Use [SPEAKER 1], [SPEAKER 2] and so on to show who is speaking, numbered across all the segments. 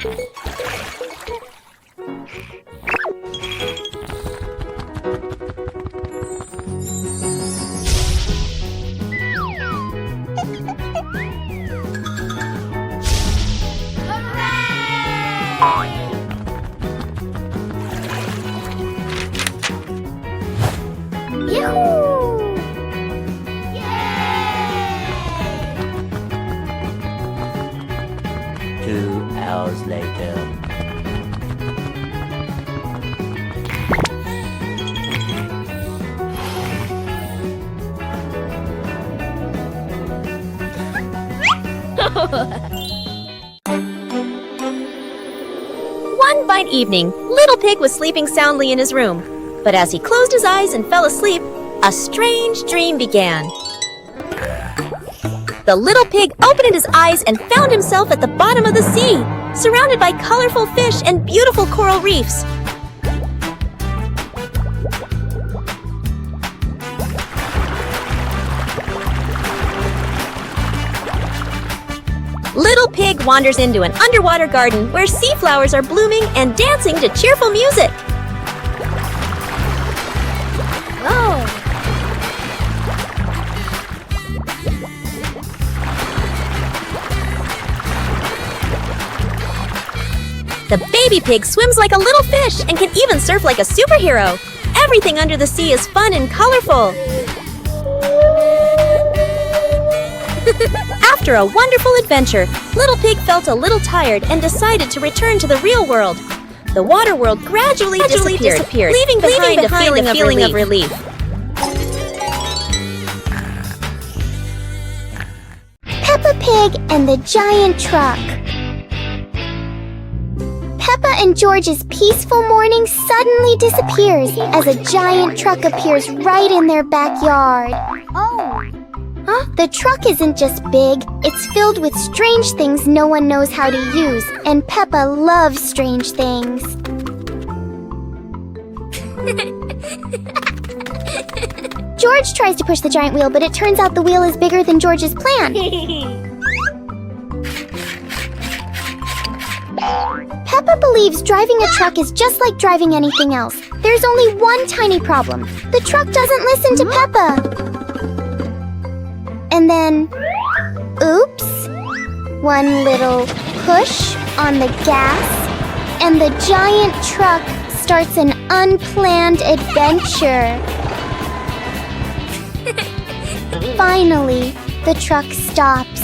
[SPEAKER 1] Yoo-hoo!
[SPEAKER 2] 2 hours later.
[SPEAKER 1] One fine evening, Little Pig was sleeping soundly in his room. But as he closed his eyes and fell asleep, a strange dream began. The little pig opened his eyes and found himself at the bottom of the sea, surrounded by colorful fish and beautiful coral reefs. Little Pig wanders into an underwater garden where sea flowers are blooming and dancing to cheerful music. Oh! The baby pig swims like a little fish and can even surf like a superhero. Everything under the sea is fun and colorful. After a wonderful adventure, Little Pig felt a little tired and decided to return to the real world. The water world gradually disappeared, leaving behind a feeling of relief.
[SPEAKER 3] Peppa Pig and the Giant Truck. Peppa and George's peaceful morning suddenly disappears as a giant truck appears right in their backyard. Oh! Huh? The truck isn't just big, it's filled with strange things no one knows how to use, and Peppa loves strange things. George tries to push the giant wheel, but it turns out the wheel is bigger than George's plan. Peppa believes driving a truck is just like driving anything else. There's only one tiny problem. The truck doesn't listen to Peppa. And then, oops, one little push on the gas, and the giant truck starts an unplanned adventure. Finally, the truck stops.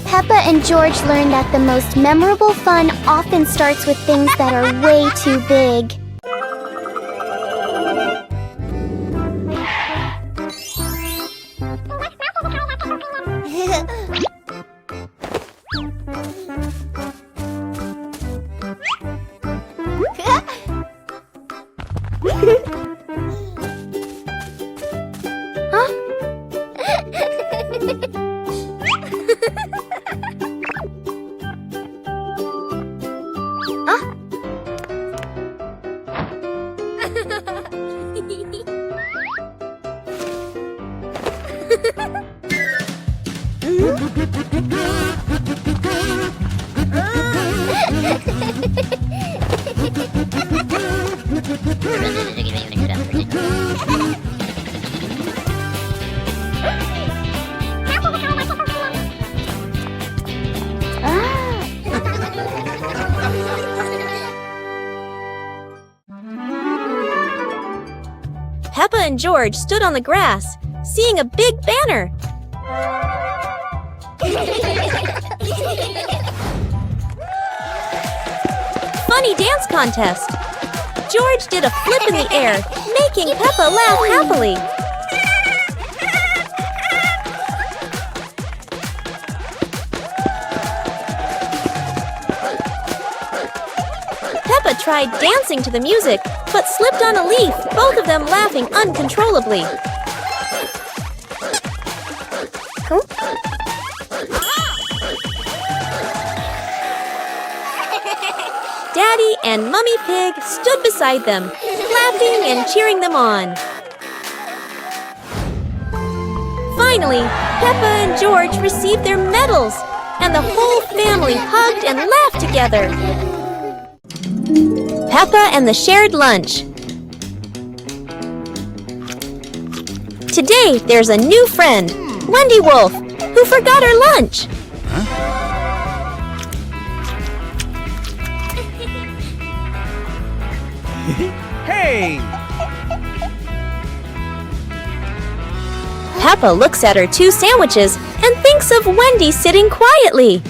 [SPEAKER 3] Peppa and George learn that the most memorable fun often starts with things that are way too big.
[SPEAKER 1] Peppa and George stood on the grass, seeing a big banner. Funny dance contest. George did a flip in the air, making Peppa laugh happily. Peppa tried dancing to the music, but slipped on a leaf, both of them laughing uncontrollably. Huh? Daddy and Mummy Pig stood beside them, laughing and cheering them on. Finally, Peppa and George received their medals, and the whole family hugged and laughed together. Peppa and the shared lunch. Today, there's a new friend, Wendy Wolf, who forgot her lunch.
[SPEAKER 4] Hey!
[SPEAKER 1] Peppa looks at her 2 sandwiches and thinks of Wendy sitting quietly.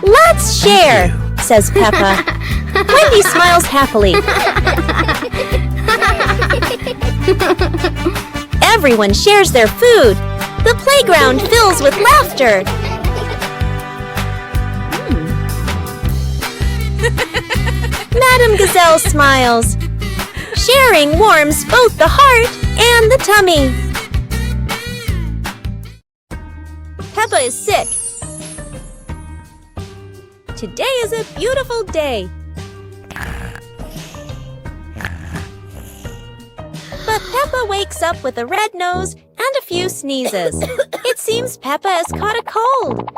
[SPEAKER 1] Let's share, says Peppa. Wendy smiles happily. Everyone shares their food. The playground fills with laughter. Madame Gazelle smiles. Sharing warms both the heart and the tummy. Peppa is sick. Today is a beautiful day. But Peppa wakes up with a red nose and a few sneezes. It seems Peppa has caught a cold.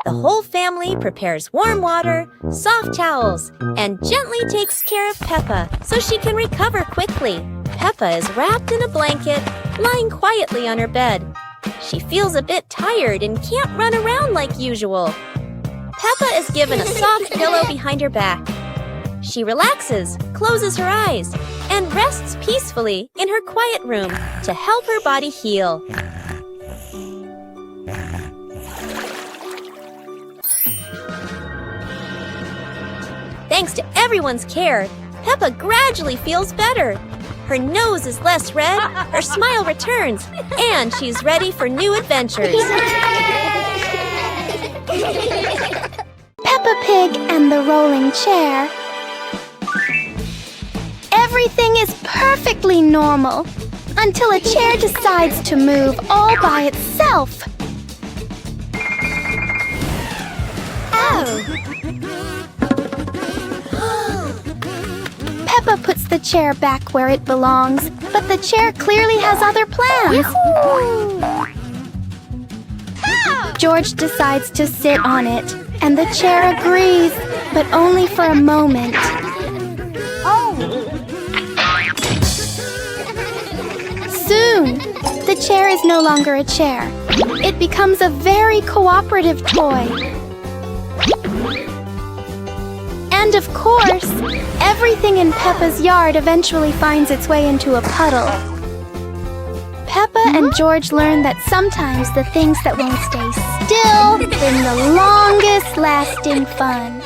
[SPEAKER 1] The whole family prepares warm water, soft towels, and gently takes care of Peppa so she can recover quickly. Peppa is wrapped in a blanket, lying quietly on her bed. She feels a bit tired and can't run around like usual. Peppa is given a soft pillow behind her back. She relaxes, closes her eyes, and rests peacefully in her quiet room to help her body heal. Thanks to everyone's care, Peppa gradually feels better. Her nose is less red, her smile returns, and she's ready for new adventures.
[SPEAKER 3] Peppa Pig and the rolling chair. Everything is perfectly normal until a chair decides to move all by itself. Oh! Peppa puts the chair back where it belongs, but the chair clearly has other plans. George decides to sit on it, and the chair agrees, but only for a moment. Soon, the chair is no longer a chair. It becomes a very cooperative toy. And of course, everything in Peppa's yard eventually finds its way into a puddle. Peppa and George learn that sometimes the things that won't stay still bring the longest lasting fun.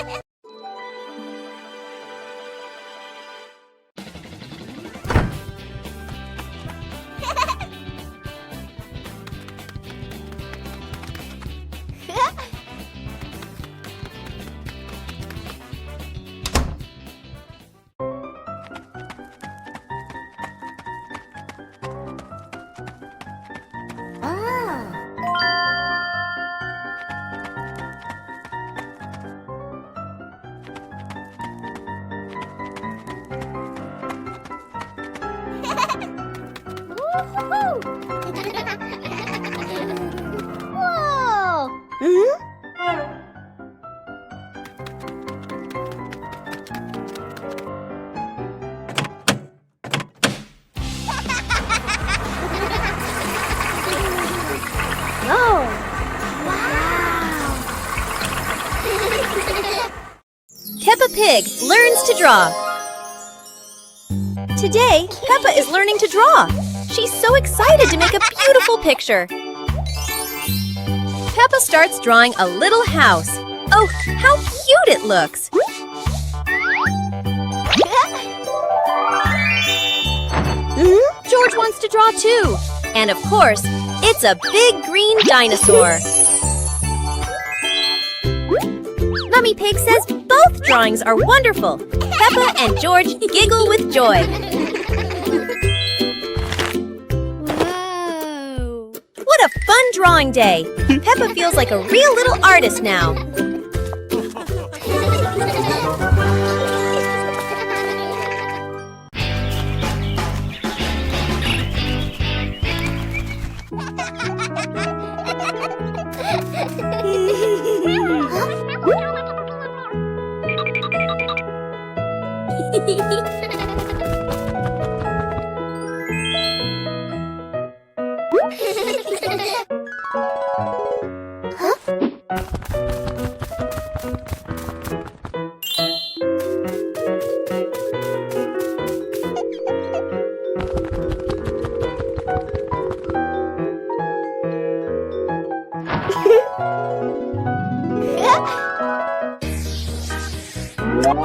[SPEAKER 1] Peppa Pig learns to draw. Today, Peppa is learning to draw. She's so excited to make a beautiful picture. Peppa starts drawing a little house. Oh, how cute it looks! George wants to draw too. And of course, it's a big green dinosaur. Mummy Pig says both drawings are wonderful. Peppa and George giggle with joy. Whoa! What a fun drawing day! Peppa feels like a real little artist now. Peppa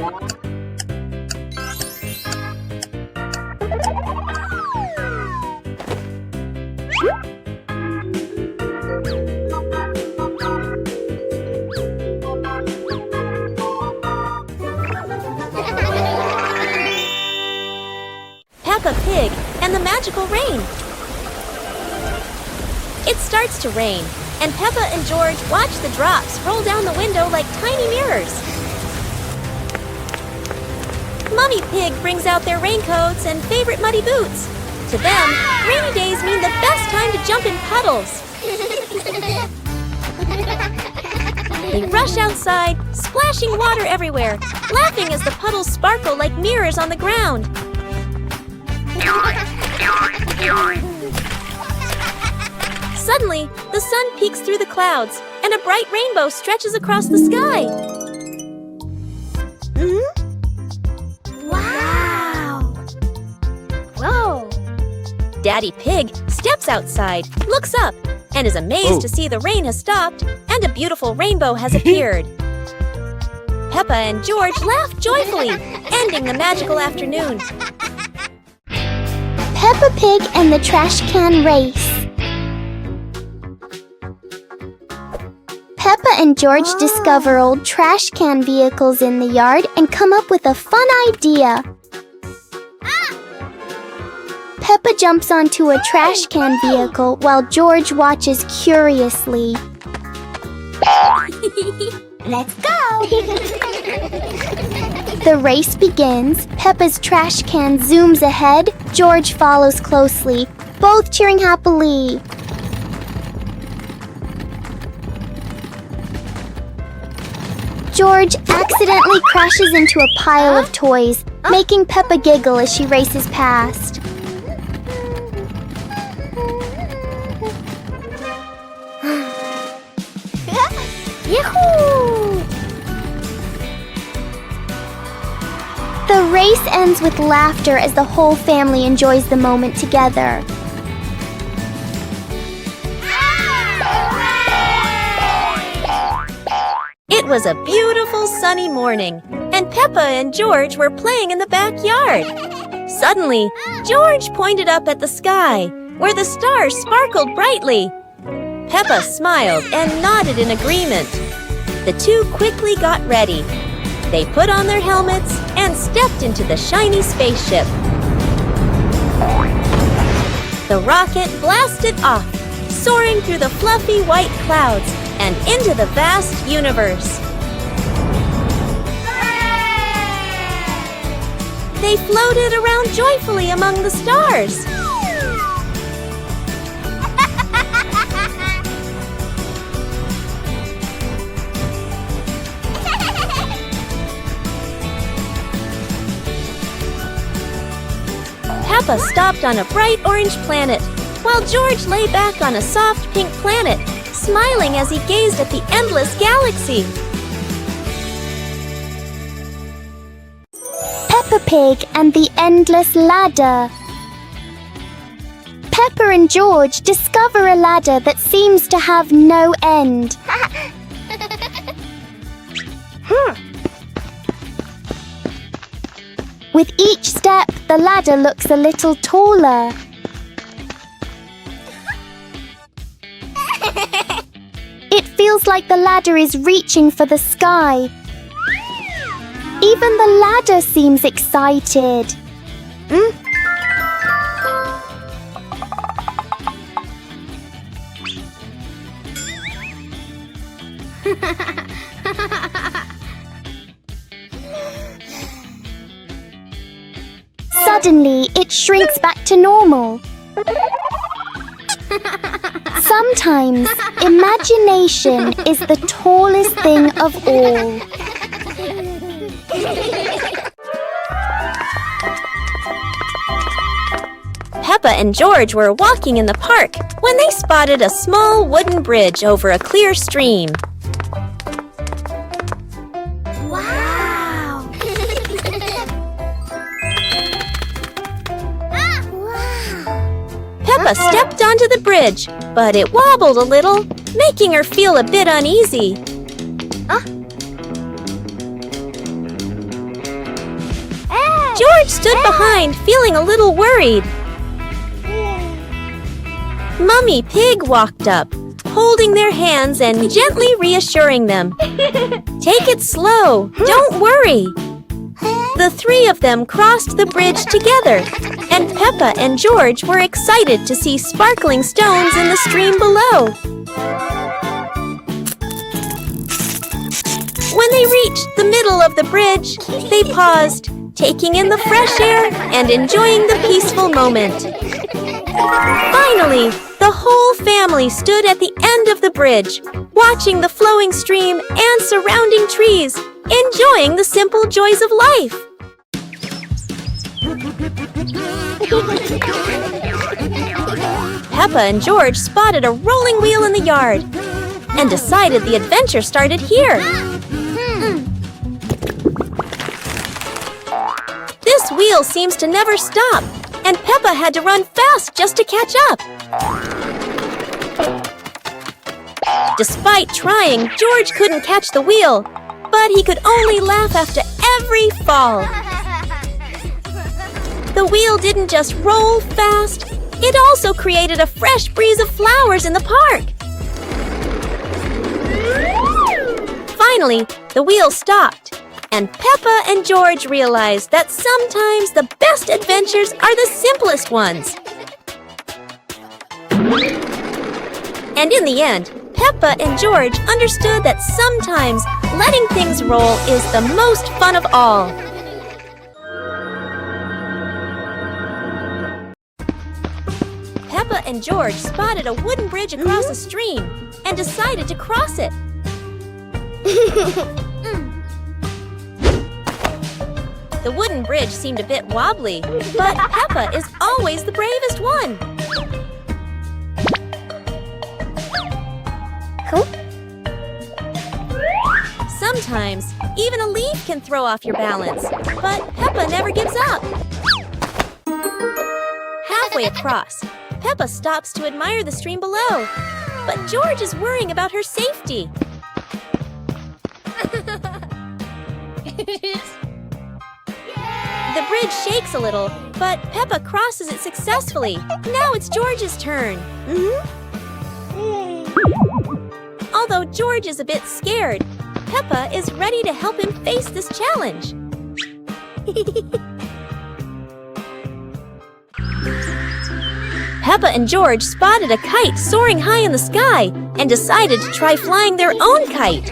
[SPEAKER 1] Pig and the Magical Rain. It starts to rain, and Peppa and George watch the drops roll down the window like tiny mirrors. Mummy Pig brings out their raincoats and favorite muddy boots. To them, rainy days mean the best time to jump in puddles. They rush outside, splashing water everywhere, laughing as the puddles sparkle like mirrors on the ground. Suddenly, the sun peeks through the clouds, and a bright rainbow stretches across the sky.
[SPEAKER 3] Wow! Whoa!
[SPEAKER 1] Daddy Pig steps outside, looks up, and is amazed to see the rain has stopped and a beautiful rainbow has appeared. Peppa and George laugh joyfully, ending the magical afternoon.
[SPEAKER 3] Peppa Pig and the Trash Can Race. Peppa and George discover old trash can vehicles in the yard and come up with a fun idea. Peppa jumps onto a trash can vehicle while George watches curiously.
[SPEAKER 5] Let's go!
[SPEAKER 3] The race begins. Peppa's trash can zooms ahead. George follows closely, both cheering happily. George accidentally crashes into a pile of toys, making Peppa giggle as she races past.
[SPEAKER 5] Yahoo!
[SPEAKER 3] The race ends with laughter as the whole family enjoys the moment together.
[SPEAKER 1] It was a beautiful sunny morning, and Peppa and George were playing in the backyard. Suddenly, George pointed up at the sky, where the stars sparkled brightly. Peppa smiled and nodded in agreement. The two quickly got ready. They put on their helmets and stepped into the shiny spaceship. The rocket blasted off, soaring through the fluffy white clouds and into the vast universe. They floated around joyfully among the stars. Peppa stopped on a bright orange planet, while George lay back on a soft pink planet, smiling as he gazed at the endless galaxy.
[SPEAKER 3] Peppa Pig and the Endless Ladder. Peppa and George discover a ladder that seems to have no end. With each step, the ladder looks a little taller. It feels like the ladder is reaching for the sky. Even the ladder seems excited. Suddenly, it shrinks back to normal. Sometimes, imagination is the tallest thing of all.
[SPEAKER 1] Peppa and George were walking in the park when they spotted a small wooden bridge over a clear stream.
[SPEAKER 5] Wow!
[SPEAKER 1] Peppa stepped onto the bridge, but it wobbled a little, making her feel a bit uneasy. George stood behind, feeling a little worried. Mummy Pig walked up, holding their hands and gently reassuring them. Take it slow, don't worry. The three of them crossed the bridge together, and Peppa and George were excited to see sparkling stones in the stream below. When they reached the middle of the bridge, they paused, taking in the fresh air and enjoying the peaceful moment. Finally, the whole family stood at the end of the bridge, watching the flowing stream and surrounding trees, enjoying the simple joys of life. Peppa and George spotted a rolling wheel in the yard and decided the adventure started here. This wheel seems to never stop, and Peppa had to run fast just to catch up. Despite trying, George couldn't catch the wheel, but he could only laugh after every fall. The wheel didn't just roll fast, it also created a fresh breeze of flowers in the park. Finally, the wheel stopped, and Peppa and George realized that sometimes the best adventures are the simplest ones. And in the end, Peppa and George understood that sometimes letting things roll is the most fun of all. Peppa and George spotted a wooden bridge across a stream and decided to cross it. The wooden bridge seemed a bit wobbly, but Peppa is always the bravest one. Sometimes, even a leaf can throw off your balance, but Peppa never gives up. Halfway across, Peppa stops to admire the stream below, but George is worrying about her safety. The bridge shakes a little, but Peppa crosses it successfully. Now it's George's turn. Although George is a bit scared, Peppa is ready to help him face this challenge. Peppa and George spotted a kite soaring high in the sky and decided to try flying their own kite.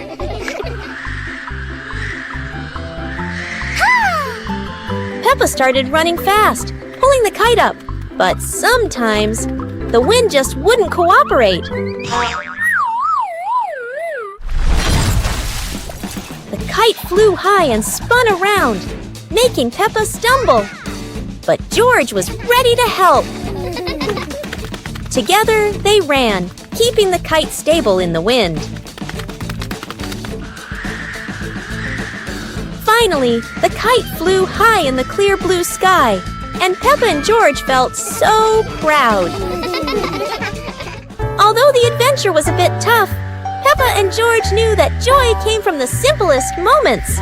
[SPEAKER 1] Peppa started running fast, pulling the kite up, but sometimes the wind just wouldn't cooperate. The kite flew high and spun around, making Peppa stumble. But George was ready to help. Together, they ran, keeping the kite stable in the wind. Finally, the kite flew high in the clear blue sky, and Peppa and George felt so proud. Although the adventure was a bit tough, Peppa and George knew that joy came from the simplest moments.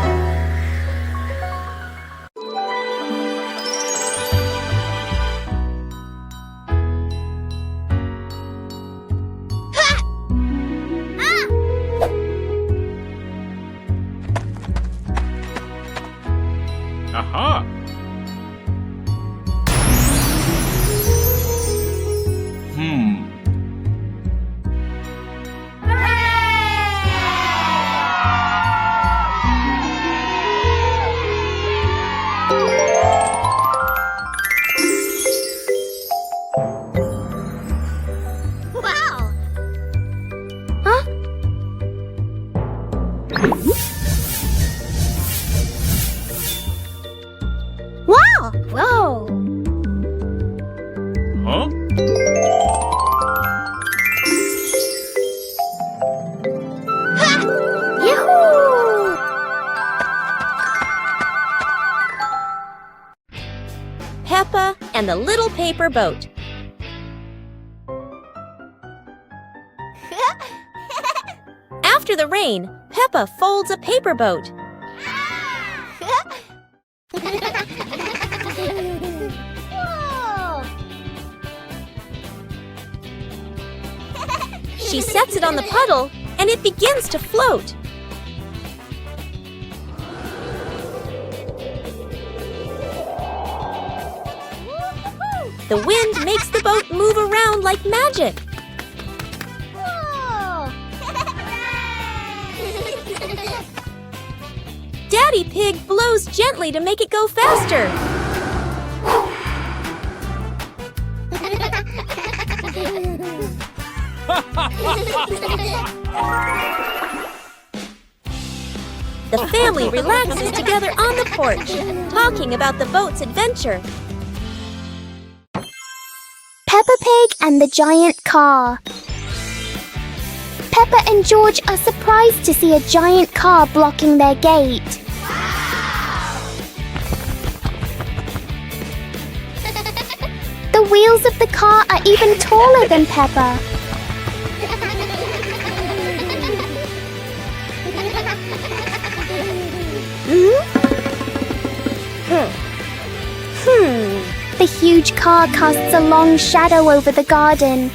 [SPEAKER 4] Aha!
[SPEAKER 5] Wow!
[SPEAKER 3] Huh? Wow!
[SPEAKER 5] Whoa!
[SPEAKER 4] Huh?
[SPEAKER 3] Yahoo!
[SPEAKER 1] Peppa and the Little Paper Boat. After the rain, Peppa folds a paper boat. She sets it on the puddle, and it begins to float. The wind makes the boat move around like magic.
[SPEAKER 5] Whoa!
[SPEAKER 1] Daddy Pig blows gently to make it go faster. The family relaxes together on the porch, talking about the boat's adventure.
[SPEAKER 3] Peppa Pig and the giant car. Peppa and George are surprised to see a giant car blocking their gate. The wheels of the car are even taller than Peppa. The huge car casts a long shadow over the garden.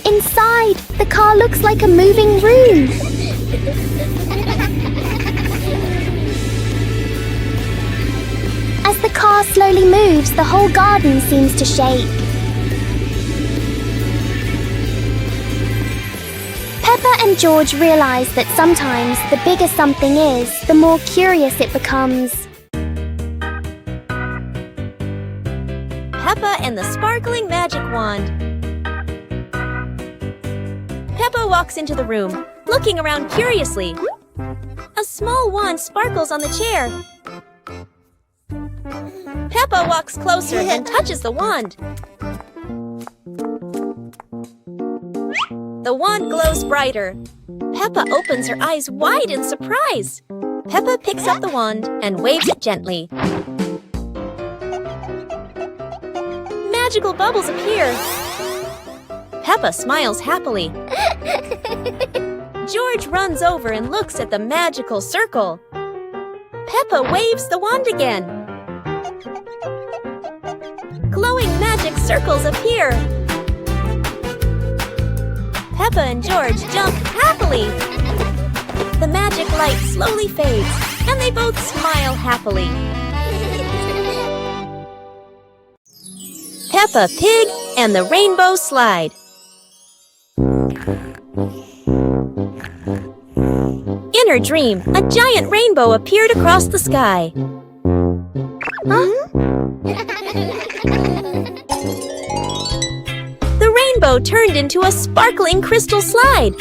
[SPEAKER 3] Inside, the car looks like a moving room. As the car slowly moves, the whole garden seems to shake. Peppa and George realize that sometimes the bigger something is, the more curious it becomes.
[SPEAKER 1] Peppa and the sparkling magic wand. Peppa walks into the room, looking around curiously. A small wand sparkles on the chair. Peppa walks closer and touches the wand. The wand glows brighter. Peppa opens her eyes wide in surprise. Peppa picks up the wand and waves it gently. Magical bubbles appear. Peppa smiles happily. George runs over and looks at the magical circle. Peppa waves the wand again. Glowing magic circles appear. Peppa and George jump happily. The magic light slowly fades, and they both smile happily. Peppa Pig and the Rainbow Slide. In her dream, a giant rainbow appeared across the sky. The rainbow turned into a sparkling crystal slide.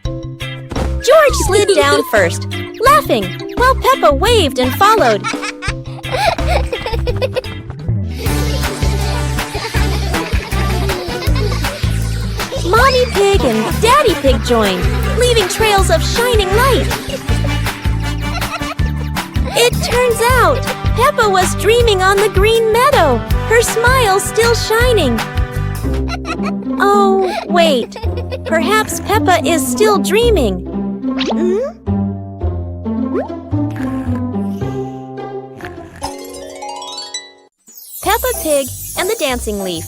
[SPEAKER 1] George slid down first, laughing, while Peppa waved and followed. Mommy Pig and Daddy Pig joined, leaving trails of shining light. It turns out Peppa was dreaming on the green meadow, her smile still shining. Oh, wait. Perhaps Peppa is still dreaming. Peppa Pig and the Dancing Leaf.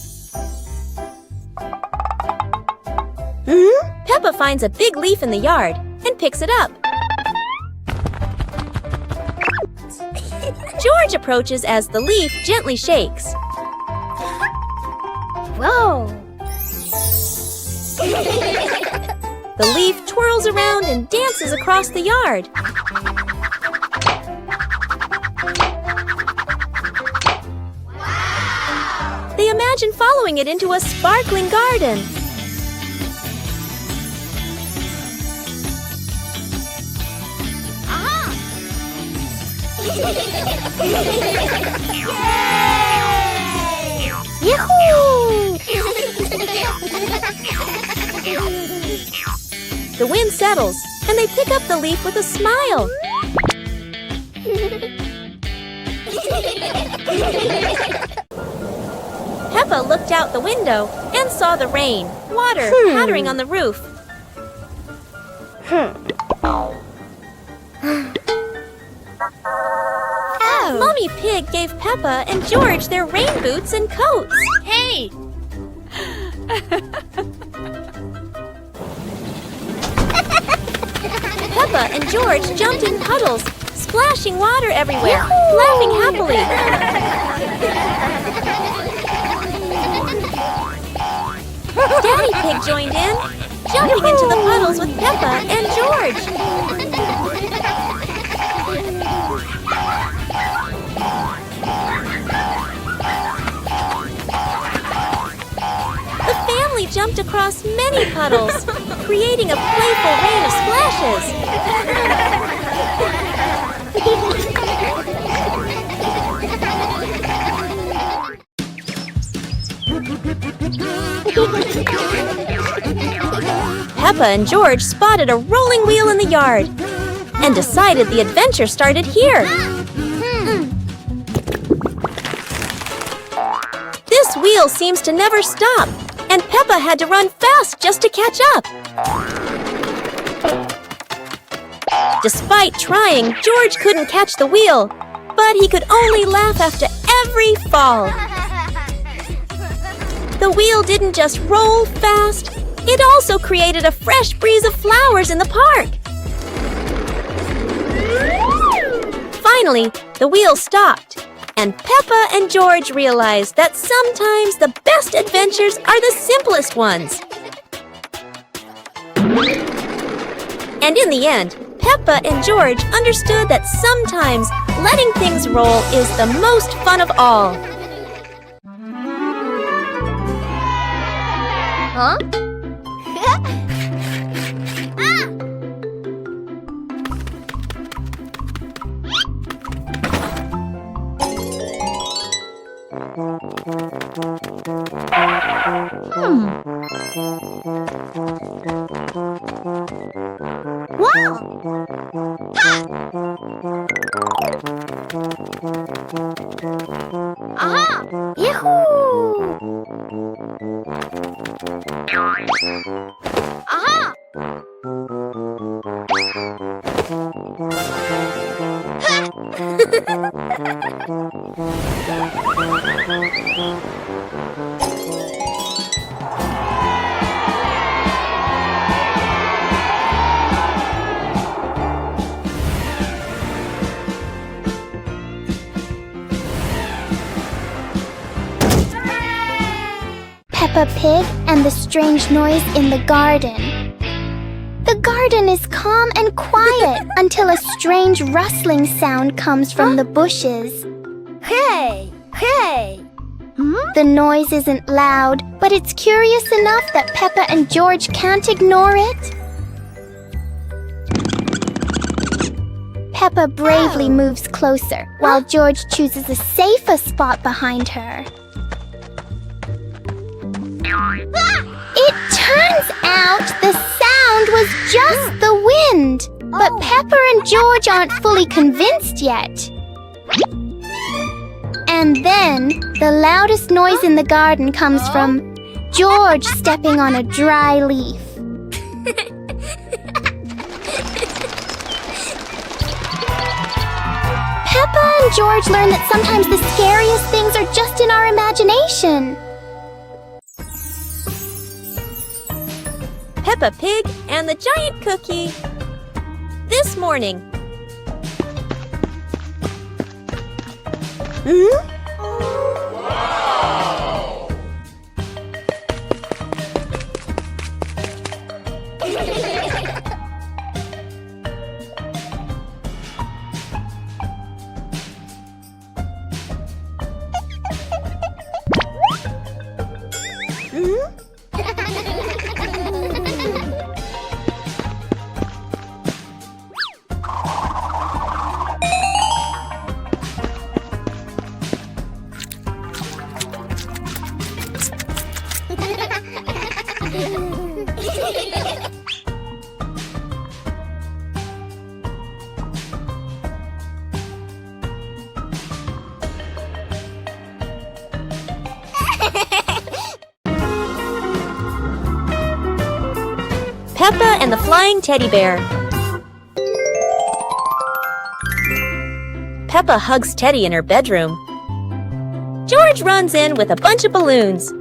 [SPEAKER 1] Peppa finds a big leaf in the yard and picks it up. George approaches as the leaf gently shakes.
[SPEAKER 3] Whoa!
[SPEAKER 1] The leaf twirls around and dances across the yard. Wow! They imagine following it into a sparkling garden.
[SPEAKER 3] Yahoo!
[SPEAKER 1] The wind settles, and they pick up the leaf with a smile. Peppa looked out the window and saw the rain, water pattering on the roof.
[SPEAKER 3] Oh!
[SPEAKER 1] Mommy Pig gave Peppa and George their rain boots and coats.
[SPEAKER 5] Hey!
[SPEAKER 1] Peppa and George jumped in puddles, splashing water everywhere, laughing happily. Daddy Pig joined in, jumping into the puddles with Peppa and George. The family jumped across many puddles, creating a playful rain of splashes. Peppa and George spotted a rolling wheel in the yard and decided the adventure started here. This wheel seems to never stop, and Peppa had to run fast just to catch up. Despite trying, George couldn't catch the wheel, but he could only laugh after every fall. The wheel didn't just roll fast, it also created a fresh breeze of flowers in the park. Finally, the wheel stopped, and Peppa and George realized that sometimes the best adventures are the simplest ones. And in the end, Peppa and George understood that sometimes letting things roll is the most fun of all.
[SPEAKER 3] Huh? Aha! Yahoo! Aha! Peppa Pig and the strange noise in the garden. The garden is calm and quiet until a strange rustling sound comes from the bushes.
[SPEAKER 5] Hey! Hey!
[SPEAKER 3] The noise isn't loud, but it's curious enough that Peppa and George can't ignore it. Peppa bravely moves closer, while George chooses a safer spot behind her. It turns out the sound was just the wind, but Peppa and George aren't fully convinced yet. And then, the loudest noise in the garden comes from George stepping on a dry leaf. Peppa and George learn that sometimes the scariest things are just in our imagination.
[SPEAKER 1] Peppa Pig and the Giant Cookie. This morning. Peppa and the Flying Teddy Bear. Peppa hugs Teddy in her bedroom. George runs in with a bunch of balloons.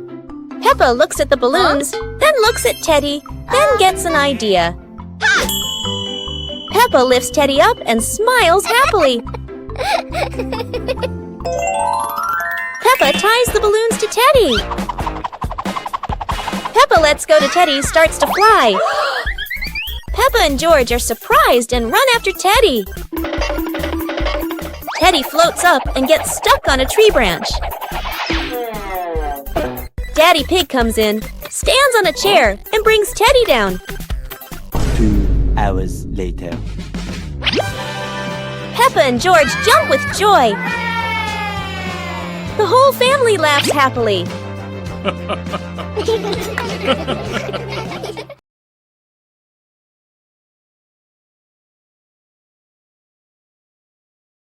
[SPEAKER 1] Peppa looks at the balloons, then looks at Teddy, then gets an idea. Peppa lifts Teddy up and smiles happily. Peppa ties the balloons to Teddy. Peppa lets go to Teddy, starts to fly. Peppa and George are surprised and run after Teddy. Teddy floats up and gets stuck on a tree branch. Daddy Pig comes in, stands on a chair, and brings Teddy down.
[SPEAKER 2] 2 hours later.
[SPEAKER 1] Peppa and George jump with joy. The whole family laughs happily.